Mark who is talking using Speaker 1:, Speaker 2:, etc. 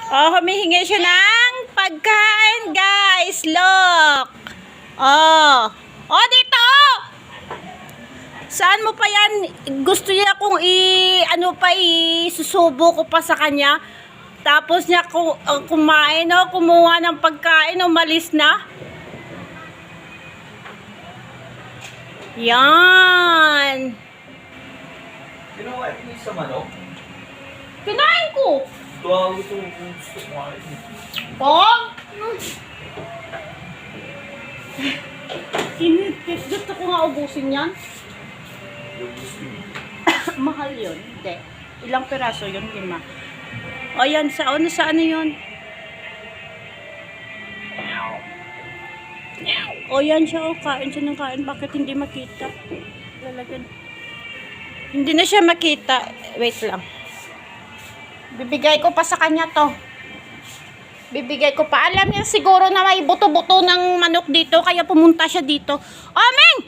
Speaker 1: Oh, humihingi siya ng pagkain, guys. Look. Oh. Oh, dito. Saan mo pa yan? Gusto niya kung isusubo ko pa sa kanya. Tapos niya kumain, oh, kumuha ng pagkain, umalis na. Yan.
Speaker 2: Ginawa ito sa manok?
Speaker 1: Kinain ko.
Speaker 2: Gago ito kung gusto kumain.
Speaker 1: Oh? Gusto ko nga ubusin yan.
Speaker 2: Yung gusto mo.
Speaker 1: Mahal yun. Hindi. Ilang peraso yun? 5. O yan, sa ano yun? O yan siya, o kain siya ng kain. Bakit hindi makita? Lalagyan. Hindi na siya makita. Wait lang. Bibigay ko pa sa kanya to. Bibigay ko pa. Alam niya siguro na may buto-buto ng manok dito. Kaya pumunta siya dito. Oh, Ming!